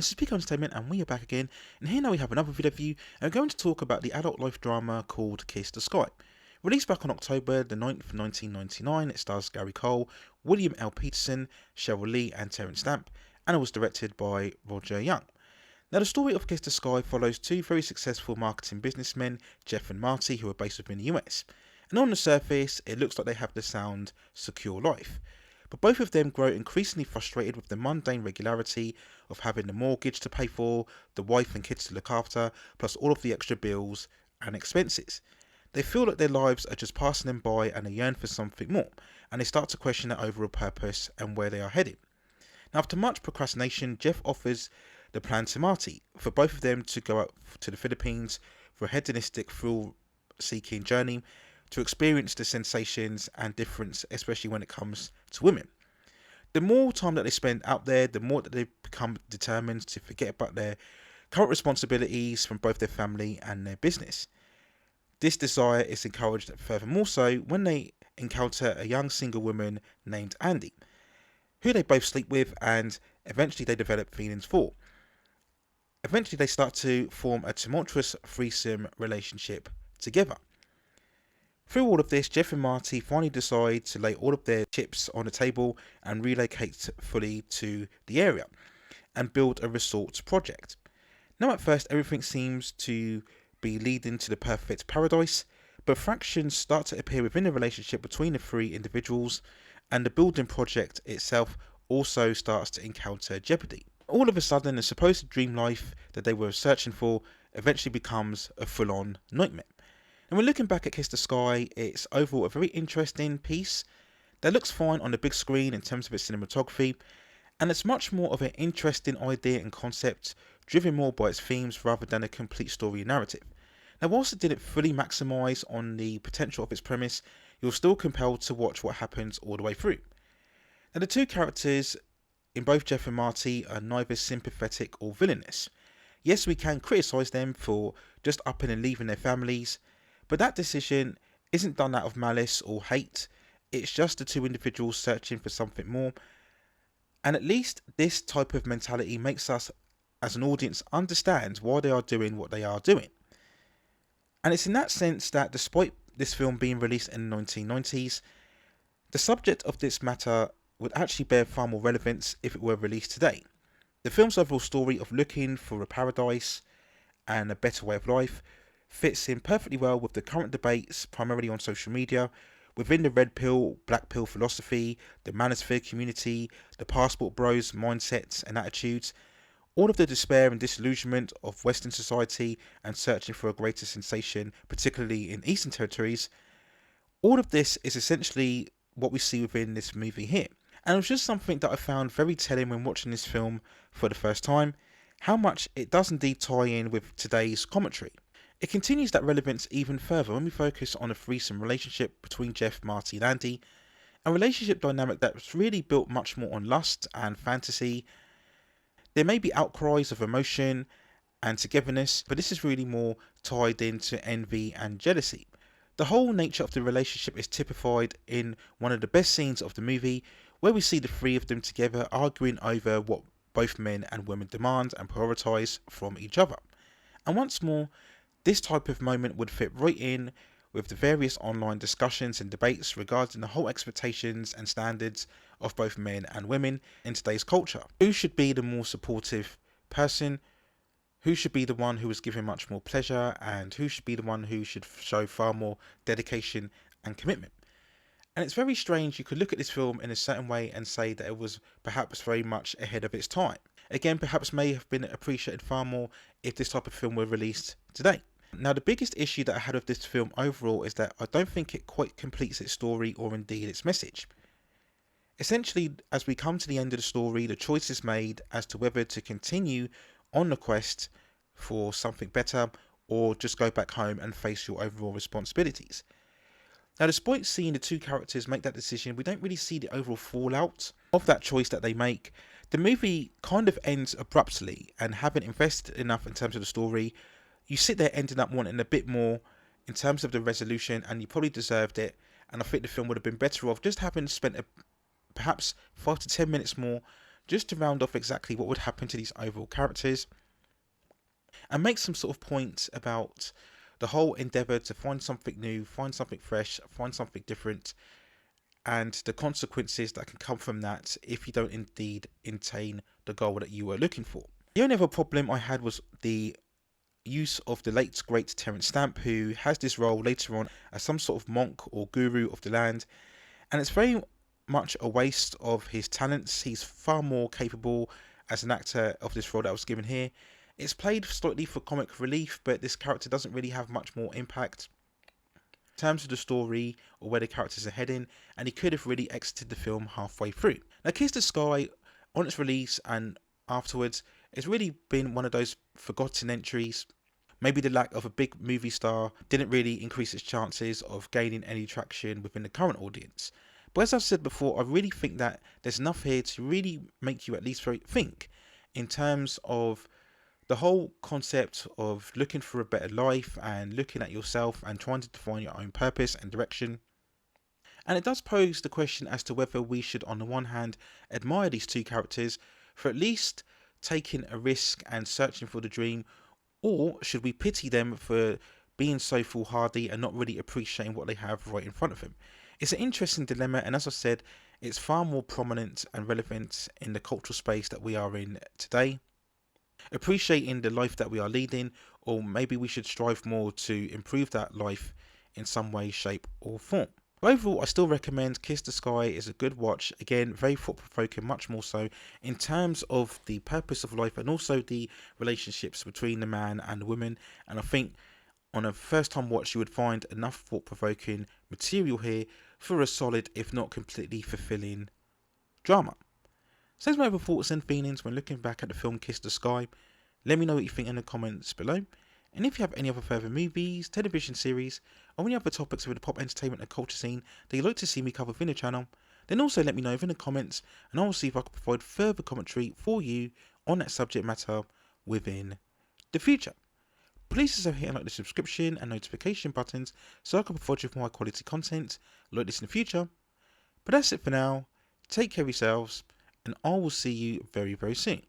this is Peak Entertainment and we are back again, and here now we have another video for you, and we're going to talk about the adult life drama called Kiss the Sky. Released back on October the 9th, 1999, it stars Gary Cole, William L. Petersen, Sheryl Lee and Terence, and it was directed by Roger Young. Now the story of Kiss the Sky follows two very successful marketing businessmen, Jeff and Marty, who are based within the US. And on the surface, it looks like they have the sound, secure life. But both of them grow increasingly frustrated with the mundane regularity of having the mortgage to pay for, the wife and kids to look after, plus all of the extra bills and expenses. They feel that their lives are just passing them by and they yearn for something more, and they start to question their overall purpose and where they are headed. Now after much procrastination, Jeff offers the plan to Marty for both of them to go out to the Philippines for a hedonistic thrill-seeking journey to experience the sensations and difference, especially when it comes to women. The more time that they spend out there, the more that they become determined to forget about their current responsibilities from both their family and their business. This desire is encouraged furthermore so when they encounter a young single woman named Andy, who they both sleep with and eventually they develop feelings for. Eventually they start to form a tumultuous threesome relationship together. Through all of this, Jeff and Marty finally decide to lay all of their chips on the table and relocate fully to the area and build a resort project. Now at first everything seems to be leading to the perfect paradise, but fractions start to appear within the relationship between the three individuals, and the building project itself also starts to encounter jeopardy. All of a sudden the supposed dream life that they were searching for eventually becomes a full-on nightmare. And when looking back at Kiss the Sky, it's overall a very interesting piece that looks fine on the big screen in terms of its cinematography, and it's much more of an interesting idea and concept, driven more by its themes rather than a complete story narrative. Now whilst it didn't fully maximise on the potential of its premise, you're still compelled to watch what happens all the way through. Now the two characters in both Jeff and Marty are neither sympathetic or villainous. Yes, we can criticise them for just upping and leaving their families, but that decision isn't done out of malice or hate, it's just the two individuals searching for something more. And at least this type of mentality makes us as an audience understand why they are doing what they are doing. And it's in that sense that despite this film being released in the 1990s, the subject of this matter would actually bear far more relevance if it were released today. The film's overall story of looking for a paradise and a better way of life fits in perfectly well with the current debates primarily on social media within the red pill, black pill philosophy, the manosphere community, the passport bros mindsets and attitudes, all of the despair and disillusionment of Western society and searching for a greater sensation, particularly in Eastern territories. All of this is essentially what we see within this movie here. And it was just something that I found very telling when watching this film for the first time, how much it does indeed tie in with today's commentary. It continues that relevance even further when we focus on a threesome relationship between Jeff, Marty and Andy, a relationship dynamic that's really built much more on lust and fantasy. There may be outcries of emotion and togetherness, but this is really more tied into envy and jealousy. The whole nature of the relationship is typified in one of the best scenes of the movie, where we see the three of them together arguing over what both men and women demand and prioritise from each other. And once more, this type of moment would fit right in with the various online discussions and debates regarding the whole expectations and standards of both men and women in today's culture. Who should be the more supportive person? Who should be the one who is given much more pleasure? And who should be the one who should show far more dedication and commitment? And it's very strange, you could look at this film in a certain way and say that it was perhaps very much ahead of its time. Again, perhaps may have been appreciated far more if this type of film were released today. Now the biggest issue that I had with this film overall is that I don't think it quite completes its story or indeed its message. Essentially, as we come to the end of the story, the choice is made as to whether to continue on the quest for something better or just go back home and face your overall responsibilities. Now despite seeing the two characters make that decision, we don't really see the overall fallout of that choice that they make. The movie kind of ends abruptly, and having invested enough in terms of the story, you sit there ending up wanting a bit more in terms of the resolution, and you probably deserved it. And I think the film would have been better off just having spent perhaps 5 to 10 minutes more just to round off exactly what would happen to these overall characters, and make some sort of point about the whole endeavour to find something new, find something fresh, find something different, and the consequences that can come from that if you don't indeed attain the goal that you were looking for. The only other problem I had was the use of the late great Terence Stamp, who has this role later on as some sort of monk or guru of the land, and it's very much a waste of his talents. He's far more capable as an actor of this role that was given here. It's played slightly for comic relief, but this character doesn't really have much more impact in terms of the story or where the characters are heading, and he could have really exited the film halfway through. Now, Kiss the Sky, on its release and afterwards, it's really been one of those forgotten entries. Maybe the lack of a big movie star didn't really increase its chances of gaining any traction within the current audience. But as I've said before, I really think that there's enough here to really make you at least think in terms of the whole concept of looking for a better life and looking at yourself and trying to define your own purpose and direction. And it does pose the question as to whether we should, on the one hand, admire these two characters for at least taking a risk and searching for the dream, or should we pity them for being so foolhardy and not really appreciating what they have right in front of them? It's an interesting dilemma, and as I said, it's far more prominent and relevant in the cultural space that we are in today. Appreciating the life that we are leading, or maybe we should strive more to improve that life in some way, shape, or form. Overall, I still recommend Kiss the Sky is a good watch. Again, very thought-provoking, much more so in terms of the purpose of life and also the relationships between the man and the woman. And I think on a first-time watch, you would find enough thought-provoking material here for a solid, if not completely fulfilling drama. So there's my other thoughts and feelings when looking back at the film Kiss the Sky. Let me know what you think in the comments below. And if you have any other further movies, television series, or any other topics within the pop entertainment and culture scene that you'd like to see me cover within the channel, then also let me know in the comments, and I will see if I can provide further commentary for you on that subject matter within the future. Please also hit like the subscription and notification buttons so I can provide you with more quality content like this in the future. But that's it for now. Take care of yourselves, and I will see you very, very soon.